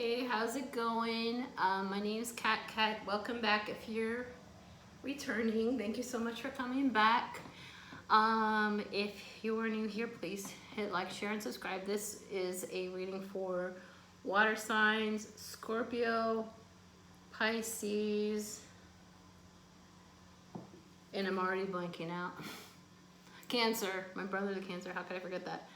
Hey, how's it going? My name is Kat. Welcome back if you're returning. Thank you so much for coming back. If you are new here, please hit like, share, and subscribe. This is a reading for water signs, Scorpio, Pisces, and I'm already blanking out. Cancer. My brother's a Cancer. How could I forget that?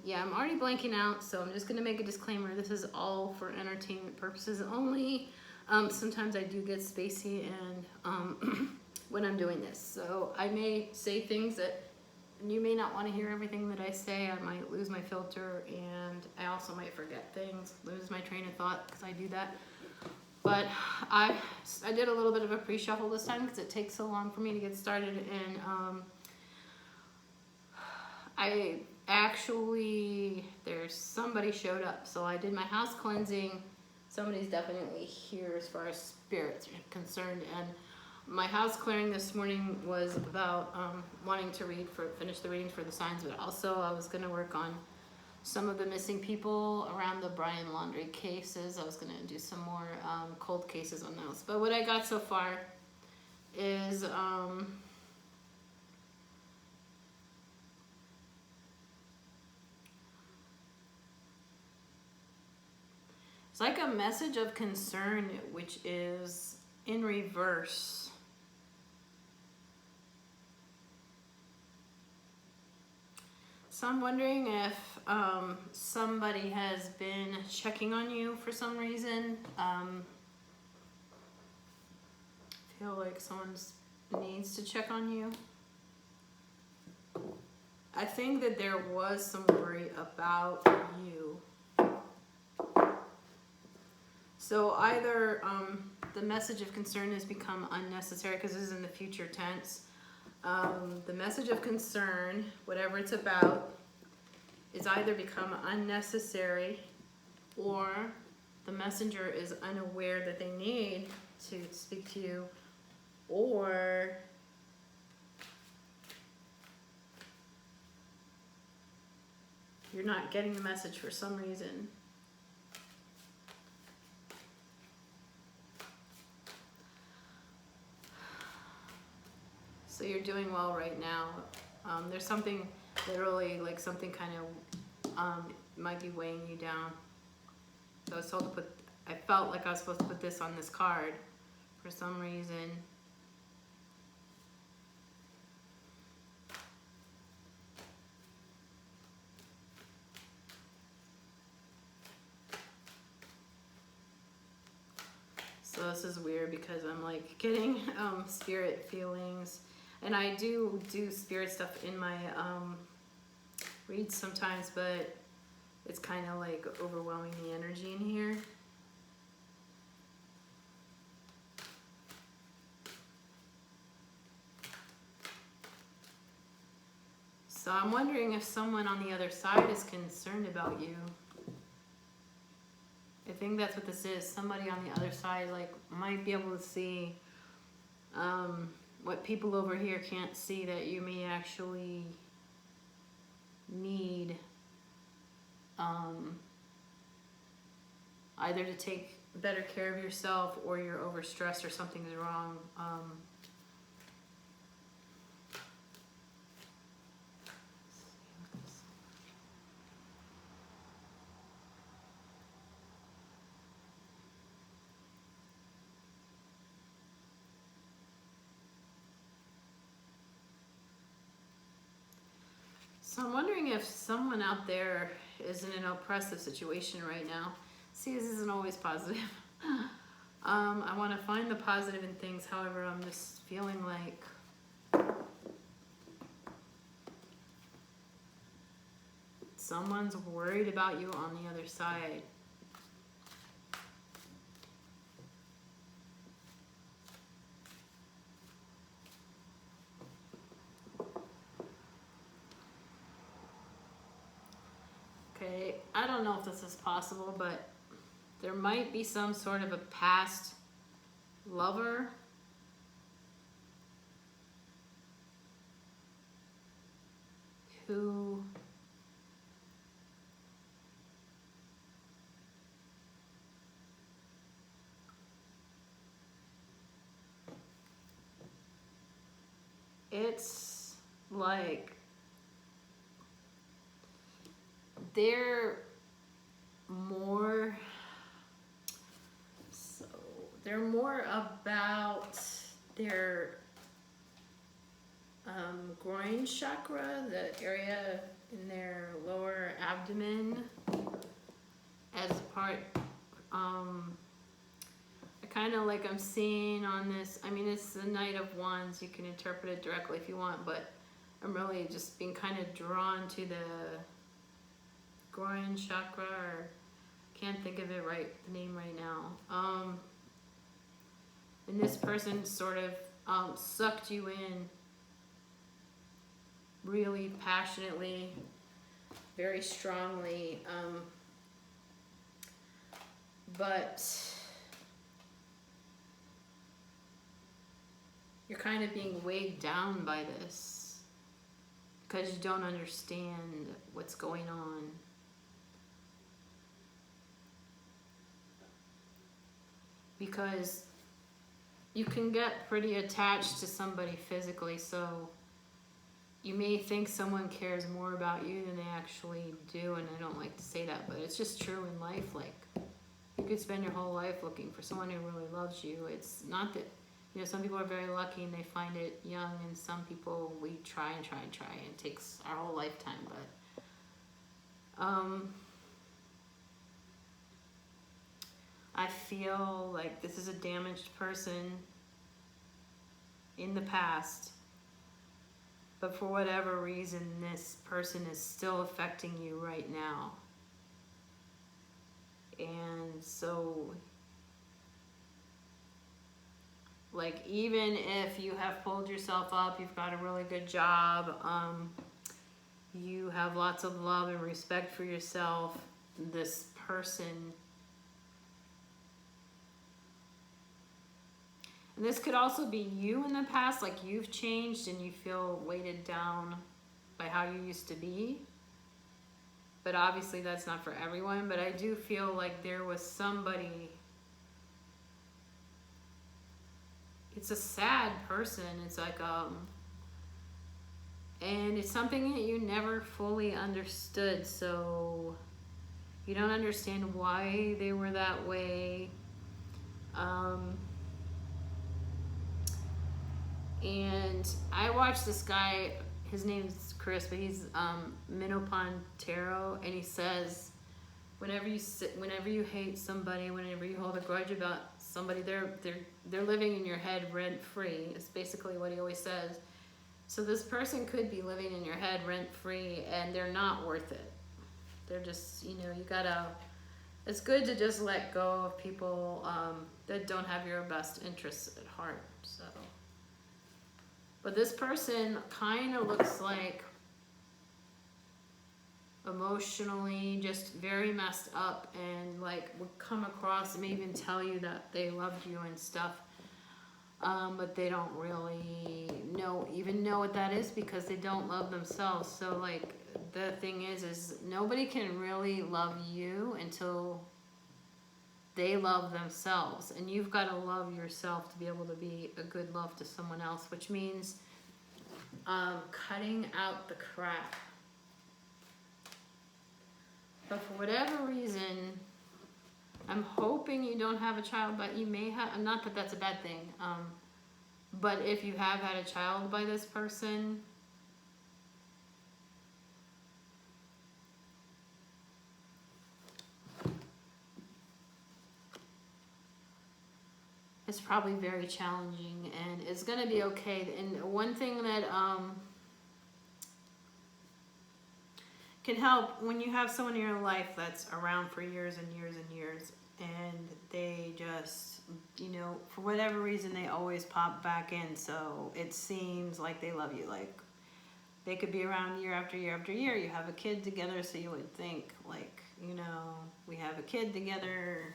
Yeah, I'm already blanking out, so I'm just gonna make a disclaimer. This is all for entertainment purposes only. Sometimes I do get spacey and when I'm doing this, so I may say things that you may not want to hear everything that I say. I might lose my filter, and I also might forget things, lose my train of thought, because I do that. But I did a little bit of a pre-shuffle this time because it takes so long for me to get started, and I actually, there's somebody showed up. So I did my house cleansing. Somebody's definitely here as far as spirits are concerned. And my house clearing this morning was about wanting to finish the readings for the signs, but also I was going to work on some of the missing people around the Brian Laundrie cases. I was going to do some more cold cases on those. But what I got so far is it's like a message of concern, which is in reverse. So I'm wondering if somebody has been checking on you for some reason. Feel like someone needs to check on you. I think that there was some worry about you. So either the message of concern has become unnecessary because this is in the future tense. The message of concern, whatever it's about, is either become unnecessary, or the messenger is unaware that they need to speak to you, or you're not getting the message for some reason. So you're doing well right now. There's something literally, like something kind of might be weighing you down. So I was told to put, I felt like I was supposed to put this on this card for some reason. So this is weird because I'm like getting spirit feelings, and I do spirit stuff in my reads sometimes, but it's kind of like overwhelming the energy in here. So I'm wondering if someone on the other side is concerned about you. I think that's what this is. Somebody on the other side like might be able to see what people over here can't see, that you may actually need either to take better care of yourself, or you're overstressed, or something's wrong. So I'm wondering if someone out there is in an oppressive situation right now. See, this isn't always positive. I want to find the positive in things. However, I'm just feeling like someone's worried about you on the other side. Okay, I don't know if this is possible, but there might be some sort of a past lover who it's like they're more, so they're more about their groin chakra, the area in their lower abdomen, as a part, kind of like I'm seeing on this, I mean, it's the Knight of Wands. You can interpret it directly if you want, but I'm really just being kind of drawn to the groin chakra, or can't think of the name right now. And this person sort of sucked you in really passionately, very strongly, but you're kind of being weighed down by this because you don't understand what's going on. Because you can get pretty attached to somebody physically, so you may think someone cares more about you than they actually do, and I don't like to say that, but it's just true in life. Like, you could spend your whole life looking for someone who really loves you. It's not that, you know, some people are very lucky and they find it young, and some people, we try and try and try, and it takes our whole lifetime, but I feel like this is a damaged person in the past, but for whatever reason, this person is still affecting you right now. And so, like, even if you have pulled yourself up, you've got a really good job, you have lots of love and respect for yourself, this person, and this could also be you in the past, like you've changed and you feel weighted down by how you used to be. But obviously that's not for everyone, but I do feel like there was somebody, it's a sad person, it's like, and it's something that you never fully understood, so you don't understand why they were that way. And I watched this guy, his name's Chris, but he's Minopon Tarot, and he says, whenever you hate somebody, whenever you hold a grudge about somebody, they're living in your head rent free. It's basically what he always says. So this person could be living in your head rent free, and they're not worth it. They're just, you know, you gotta, it's good to just let go of people that don't have your best interests at heart. So, but this person kind of looks like emotionally just very messed up, and like would come across and maybe even tell you that they loved you and stuff, but they don't really even know what that is because they don't love themselves. So like the thing is nobody can really love you until they love themselves, and you've got to love yourself to be able to be a good love to someone else, which means cutting out the crap. But for whatever reason, I'm hoping you don't have a child, but you may have, not that that's a bad thing, but if you have had a child by this person, it's probably very challenging, and it's going to be okay. And one thing that can help when you have someone in your life that's around for years and years and years, and they just, you know, for whatever reason, they always pop back in, so it seems like they love you. Like, they could be around year after year after year. You have a kid together, so you would think, like, you know, we have a kid together.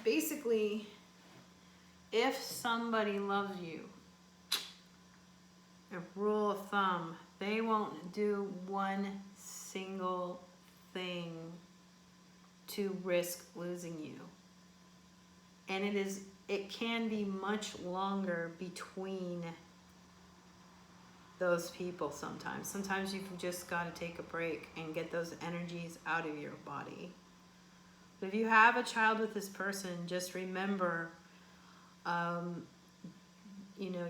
Basically, if somebody loves you, a rule of thumb, they won't do one single thing to risk losing you. And it can be much longer between those people sometimes. Sometimes you've just got to take a break and get those energies out of your body. But if you have a child with this person, just remember, you know,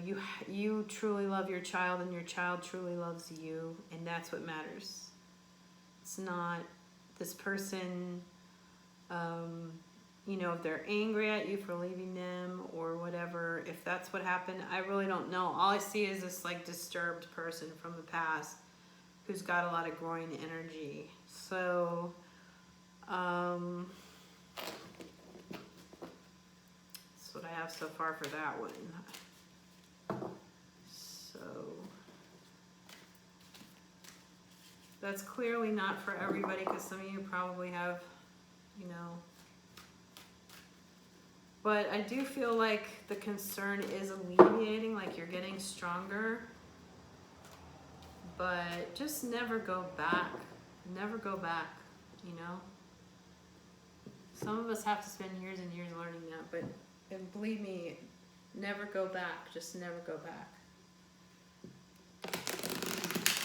you truly love your child and your child truly loves you, and that's what matters. It's not this person, you know, if they're angry at you for leaving them or whatever, if that's what happened, I really don't know. All I see is this like disturbed person from the past who's got a lot of groin energy. So, that's what I have so far for that one. So, that's clearly not for everybody, because some of you probably have, you know, but I do feel like the concern is alleviating, like you're getting stronger, but just never go back. Never go back, you know? Some of us have to spend years and years learning that, but and believe me, never go back. Just never go back.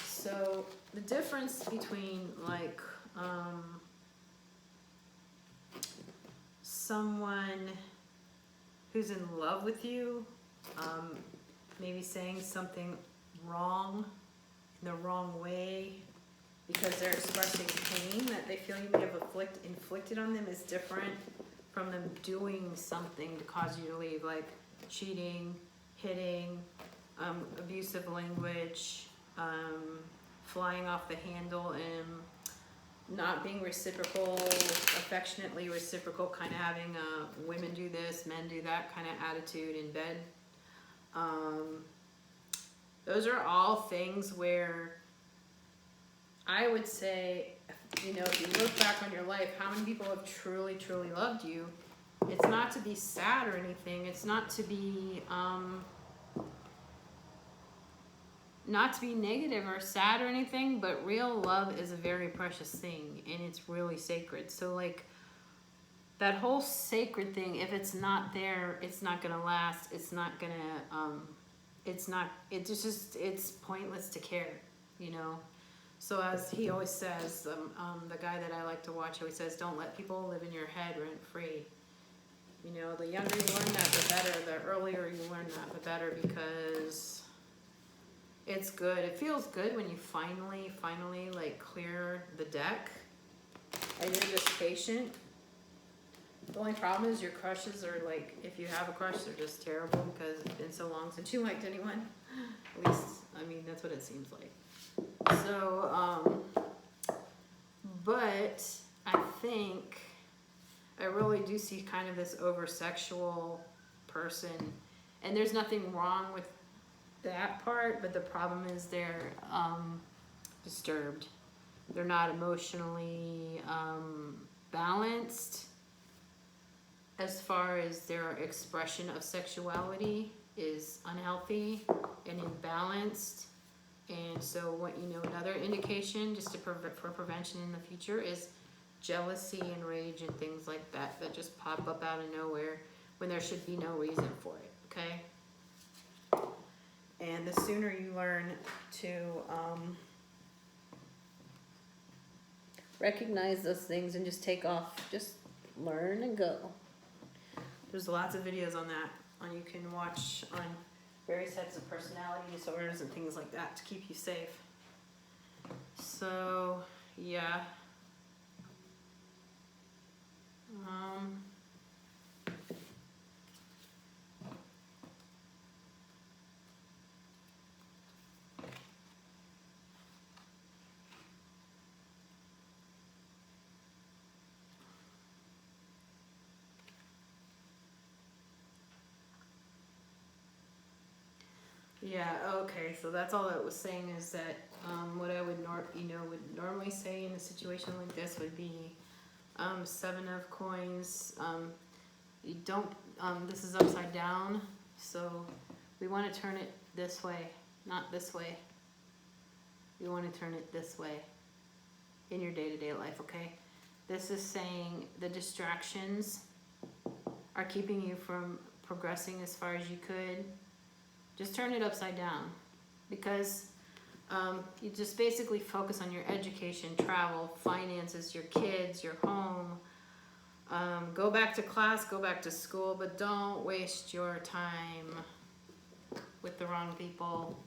So the difference between like someone who's in love with you, maybe saying something wrong in the wrong way because they're expressing pain that they feel you may have inflicted on them, is different from them doing something to cause you to leave, like cheating, hitting, abusive language, flying off the handle, and not being reciprocal, affectionately reciprocal, kind of having a women do this, men do that kind of attitude in bed. Those are all things where I would say, you know, if you look back on your life, how many people have truly, truly loved you? It's not to be sad or anything. It's not to be negative or sad or anything, but real love is a very precious thing, and it's really sacred. So like that whole sacred thing, if it's not there, it's not gonna last. It's not gonna it's pointless to care, you know. So as he always says, the guy that I like to watch always says, don't let people live in your head rent free. You know, the younger you learn that, the better. The earlier you learn that, the better, because it's good. It feels good when you finally like clear the deck and you're just patient. The only problem is your crushes are like, if you have a crush, they're just terrible because it's been so long since you liked anyone. At least, I mean, that's what it seems like. So, but I think I really do see kind of this over-sexual person, and there's nothing wrong with that part, but the problem is they're disturbed. They're not emotionally balanced as far as their expression of sexuality is unhealthy and imbalanced. And so what, you know, another indication just for prevention in the future is jealousy and rage and things like that that just pop up out of nowhere when there should be no reason for it, okay? And the sooner you learn to recognize those things and just take off, just learn and go. There's lots of videos on that, you can watch on various types of personality disorders and things like that to keep you safe. So, yeah. Yeah, okay, so that's all it was saying is that what I would normally say in a situation like this would be 7 of coins. You don't, this is upside down, so we want to turn it this way, not this way. We want to turn it this way in your day-to-day life, okay? This is saying the distractions are keeping you from progressing as far as you could. Just turn it upside down. because you just basically focus on your education, travel, finances, your kids, your home. Go back to class, go back to school, but don't waste your time with the wrong people.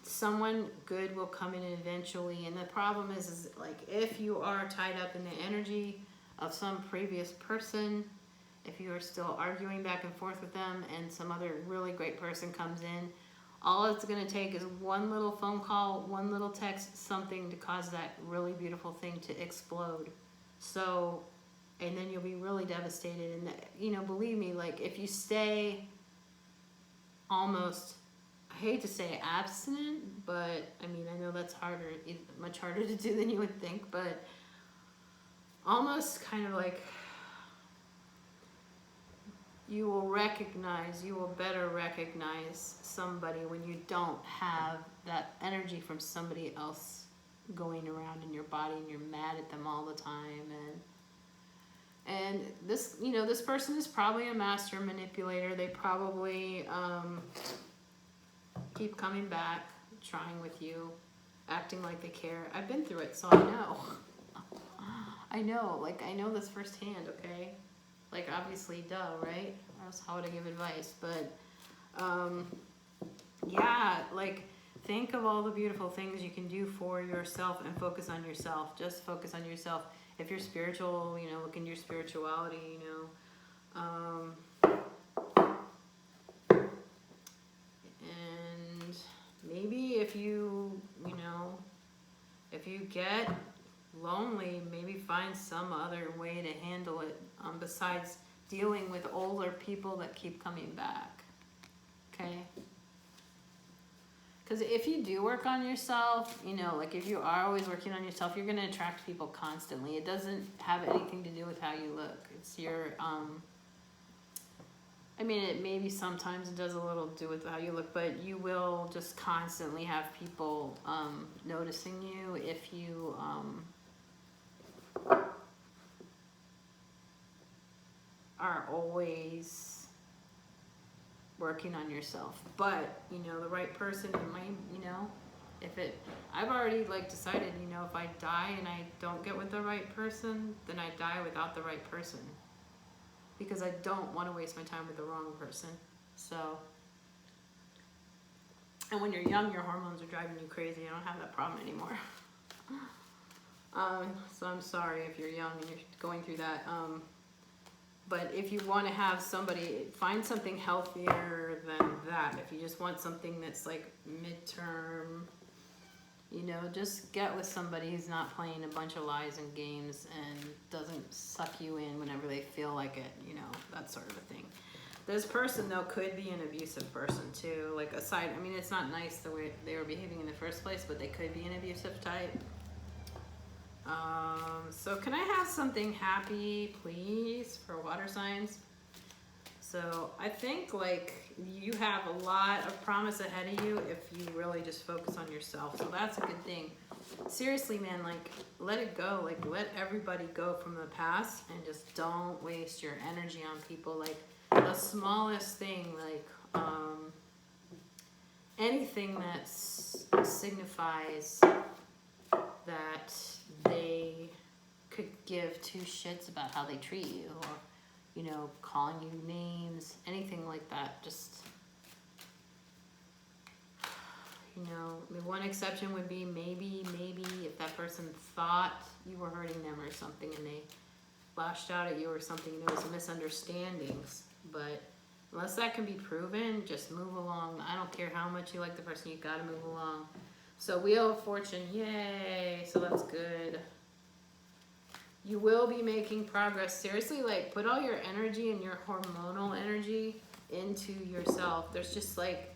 Someone good will come in eventually, and the problem is like if you are tied up in the energy of some previous person, if you are still arguing back and forth with them and some other really great person comes in, all it's going to take is one little phone call, one little text, something to cause that really beautiful thing to explode. So, and then you'll be really devastated. And, you know, believe me, like if you stay almost, I hate to say abstinent, but I mean, I know that's harder, much harder to do than you would think, but almost kind of like you will better recognize somebody when you don't have that energy from somebody else going around in your body and you're mad at them all the time. And this, you know, this person is probably a master manipulator. They probably keep coming back, trying with you, acting like they care. I've been through it, so I know. I know this firsthand, okay? Like, obviously, duh, right? Or else how would I give advice? But, yeah, like, think of all the beautiful things you can do for yourself and focus on yourself. Just focus on yourself. If you're spiritual, you know, look into your spirituality, you know. And maybe if you know, if you get lonely, maybe find some other way to handle it besides dealing with older people that keep coming back. Okay? Because if you do work on yourself, you know, like if you are always working on yourself, you're going to attract people constantly. It doesn't have anything to do with how you look. It's your, I mean, it maybe sometimes it does a little do with how you look, but you will just constantly have people noticing you if you are always working on yourself. But, you know, the right person, it might, you know, if it, I've already like decided, you know, if I die and I don't get with the right person, then I die without the right person. Because I don't want to waste my time with the wrong person. So, and when you're young, your hormones are driving you crazy. I don't have that problem anymore. So I'm sorry if you're young and you're going through that. But if you want to have somebody, find something healthier than that. If you just want something that's like midterm, you know, just get with somebody who's not playing a bunch of lies and games and doesn't suck you in whenever they feel like it, you know, that sort of a thing. This person, though, could be an abusive person, too. Like, aside, I mean, it's not nice the way they were behaving in the first place, but they could be an abusive type. So can I have something happy, please, for water signs? So I think, like, you have a lot of promise ahead of you if you really just focus on yourself. So that's a good thing. Seriously, man, like, let it go. Like, let everybody go from the past and just don't waste your energy on people. Like, the smallest thing, like, anything that signifies that they could give two shits about how they treat you, or, you know, calling you names, anything like that. Just, you know, the one exception would be maybe if that person thought you were hurting them or something and they lashed out at you or something, and there was misunderstandings. But unless that can be proven, just move along. I don't care how much you like the person, you gotta move along. So Wheel of Fortune, yay, so that's good. You will be making progress. Seriously, like, put all your energy and your hormonal energy into yourself. There's just, like,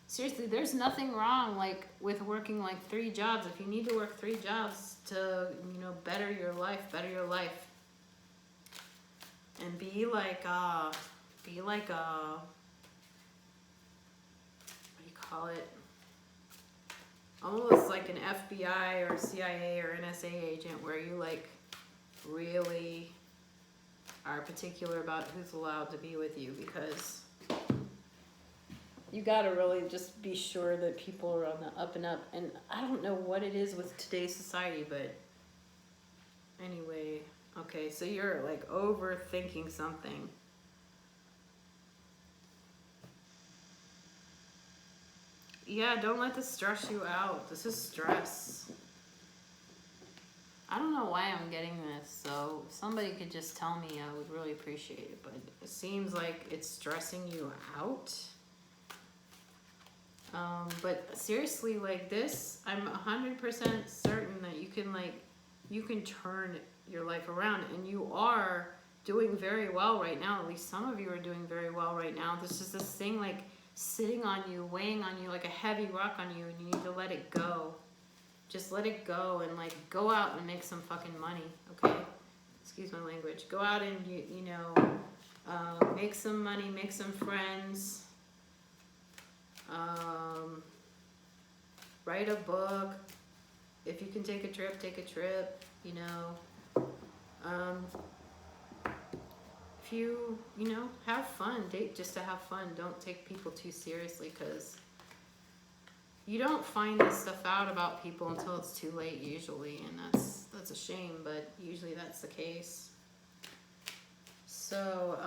seriously, there's nothing wrong, like, with working, like, 3 jobs. If you need to work 3 jobs to, you know, better your life. And be like a, what do you call it? Almost like an FBI or CIA or NSA agent, where you, like, really are particular about who's allowed to be with you, because You gotta really just be sure that people are on the up and up. And I don't know what it is with today's society, but anyway, okay, so you're like overthinking something. Yeah, don't let this stress you out. This is stress. I don't know why I'm getting this, so if somebody could just tell me, I would really appreciate it. But it seems like it's stressing you out. But seriously, like this, I'm 100% certain that you can turn your life around, and you are doing very well right now. At least some of you are doing very well right now. This is this thing like sitting on you, weighing on you like a heavy rock on you, and you need to let it go. Just let it go and like go out and make some fucking money, okay? Excuse my language. Go out and make some money, make some friends. Write a book. If you can take a trip, you know. If you have fun, date just to have fun. Don't take people too seriously, because you don't find this stuff out about people until it's too late usually, and that's a shame, but usually that's the case. So,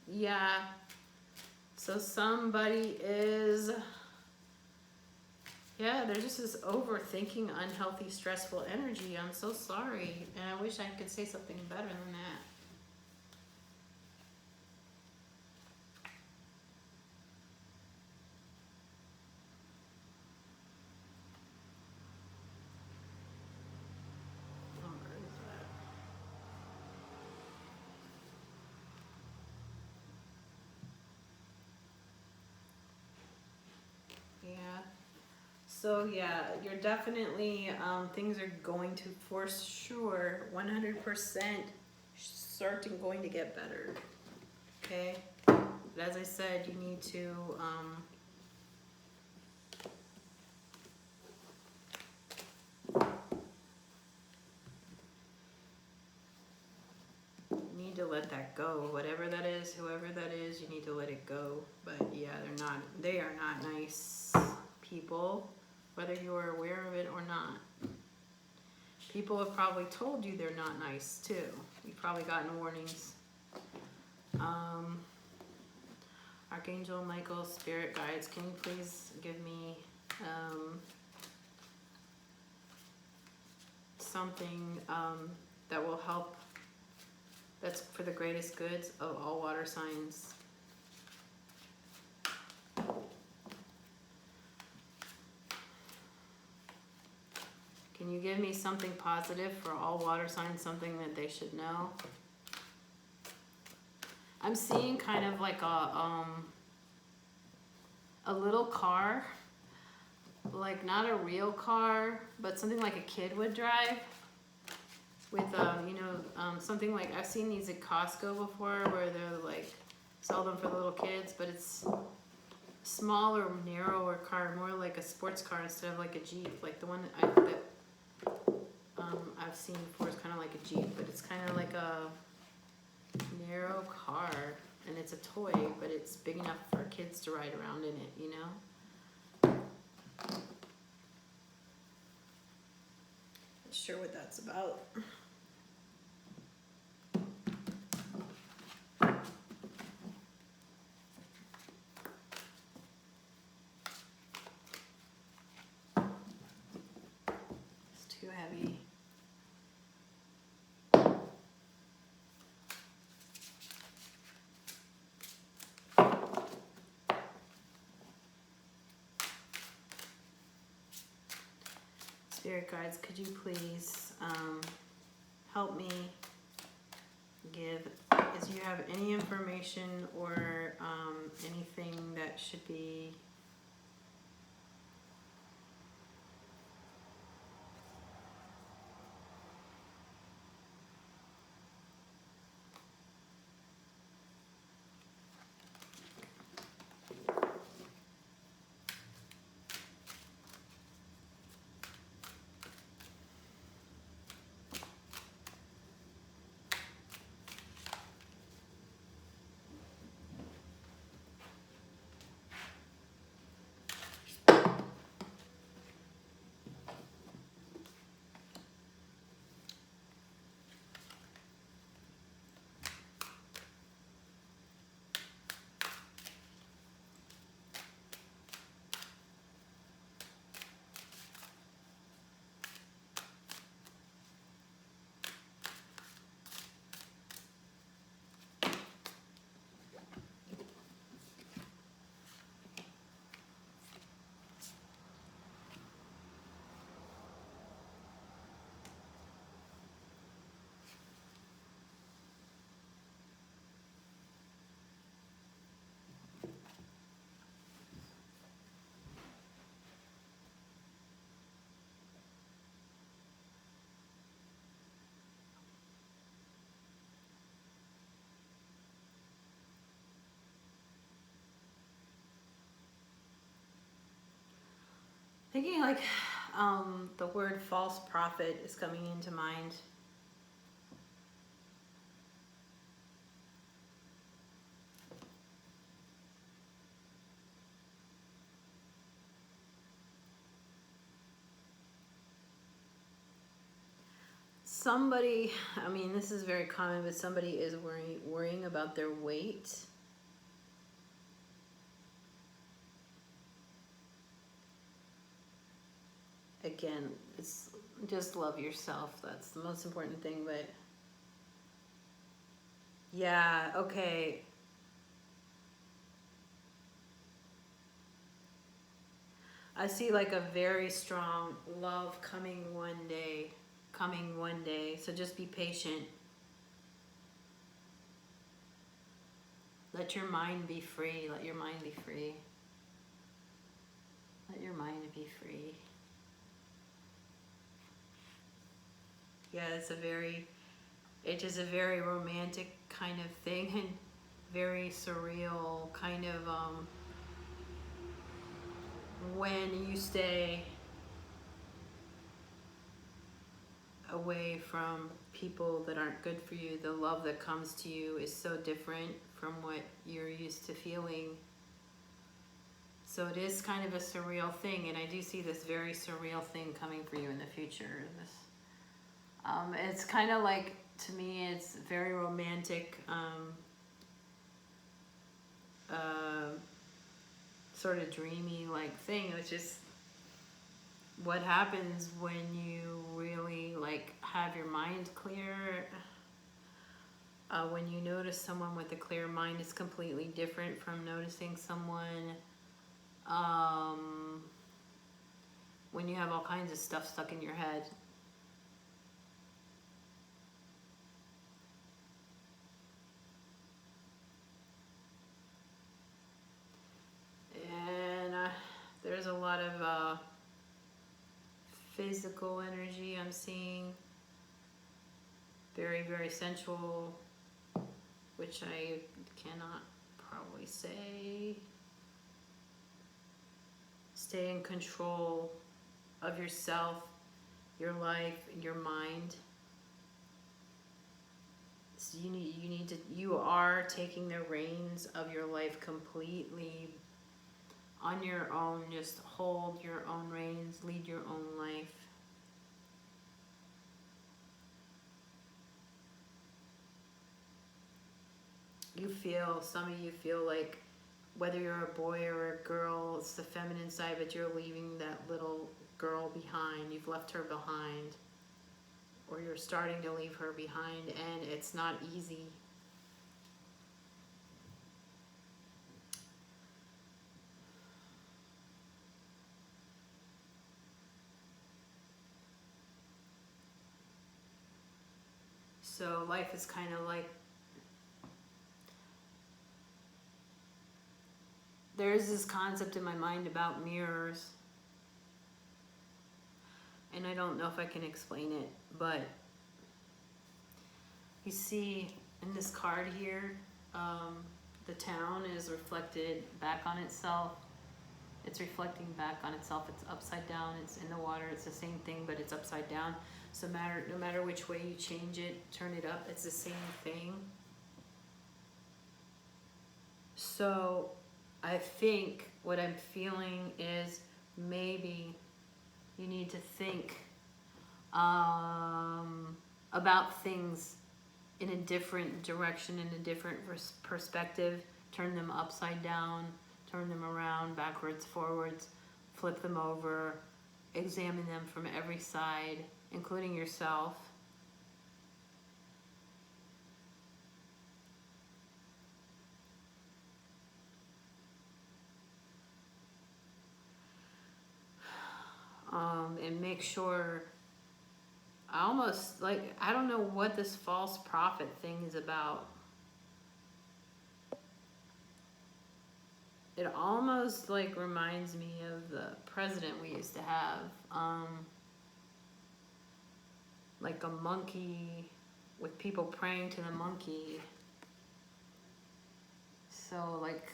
yeah. So somebody is, yeah, they're just this overthinking, unhealthy, stressful energy. I'm so sorry. And I wish I could say something better than that. Oh, where is that? Yeah. So yeah, you're definitely, things are going to, for sure, 100% certain going to get better, okay? But as I said, you need to, let that go. Whatever that is, whoever that is, you need to let it go. But yeah, they are not nice people, whether you are aware of it or not. People have probably told you they're not nice too. You've probably gotten warnings. Archangel Michael, spirit guides, can you please give me something that will help, that's for the greatest goods of all water signs. Can you give me something positive for all water signs, something that they should know? I'm seeing kind of like a little car, like not a real car, but something like a kid would drive. With something like, I've seen these at Costco before, where they're like sell them for the little kids, but it's smaller, narrower car, more like a sports car instead of like a Jeep. Like the one that I've seen before is kind of like a Jeep, but it's kind of like a narrow car, and it's a toy, but it's big enough for kids to ride around in it, you know? Not sure what that's about. It's too heavy. Spirit guides, could you please help me give, if you have any information or anything that should be thinking like the word false prophet is coming into mind. Somebody, I mean, this is very common, but somebody is worrying about their weight. Again, it's just love yourself. That's the most important thing. But yeah, okay. I see like a very strong love coming one day. So just be patient. Let your mind be free. Let your mind be free. Let your mind be free. Yeah, it is a very romantic kind of thing, and very surreal kind of when you stay away from people that aren't good for you, the love that comes to you is so different from what you're used to feeling. So it is kind of a surreal thing, and I do see this very surreal thing coming for you in the future. It's kind of like, to me, it's very romantic, sort of dreamy like thing, which is what happens when you really like have your mind clear. When you notice someone with a clear mind, is completely different from noticing someone when you have all kinds of stuff stuck in your head. And there's a lot of physical energy I'm seeing. Very, very sensual, which I cannot probably say. Stay in control of yourself, your life, and your mind. So you are taking the reins of your life completely on your own. Just hold your own reins, lead your own life. Some of you feel like, whether you're a boy or a girl, it's the feminine side, but you're leaving that little girl behind. You've left her behind, or you're starting to leave her behind, and it's not easy. So life is kind of like, there's this concept in my mind about mirrors, and I don't know if I can explain it, but you see in this card here, the town is reflected back on itself. It's reflecting back on itself. It's upside down. It's in the water. It's the same thing, but it's upside down. So no matter which way you change it, turn it up, it's the same thing. So I think what I'm feeling is maybe you need to think about things in a different direction, in a different perspective. Turn them upside down, turn them around, backwards, forwards, flip them over, examine them from every side, including yourself. And make sure, I don't know what this false prophet thing is about. It almost like reminds me of the president we used to have. Like a monkey with people praying to the monkey. So like,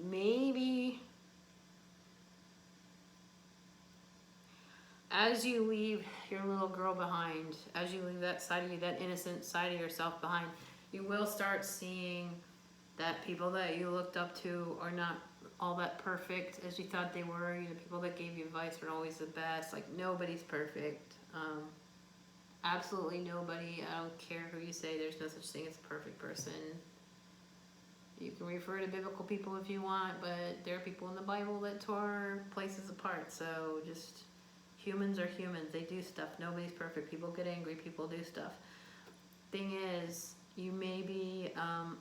maybe as you leave your little girl behind, as you leave that side of you, that innocent side of yourself behind, you will start seeing that people that you looked up to are not all that perfect as you thought they were. You know, people that gave you advice were always the best. Like, nobody's perfect. Absolutely nobody. I don't care who you say. There's no such thing as a perfect person. You can refer to biblical people if you want, but there are people in the Bible that tore places apart. So just, humans are humans. They do stuff. Nobody's perfect. People get angry. People do stuff. Thing is, you may be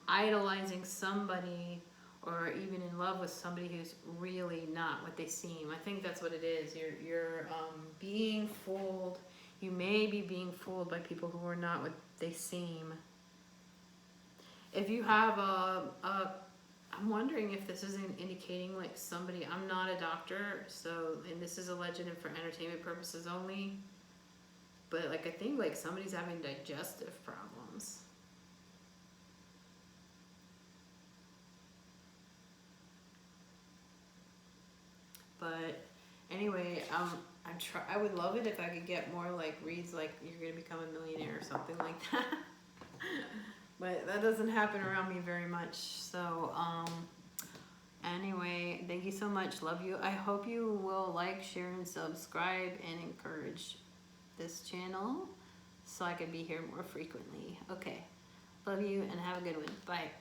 idolizing somebody or even in love with somebody who's really not what they seem. I think that's what it is. You're being fooled. You may be being fooled by people who are not what they seem. If you have I'm wondering if this is indicating like somebody, I'm not a doctor, so, and this is a legend and for entertainment purposes only, but like I think like somebody's having digestive problems. But anyway, I would love it if I could get more like reads like you're gonna become a millionaire or something like that. But that doesn't happen around me very much. So anyway, thank you so much. Love you. I hope you will like, share, and subscribe and encourage this channel so I can be here more frequently. Okay. Love you and have a good one. Bye.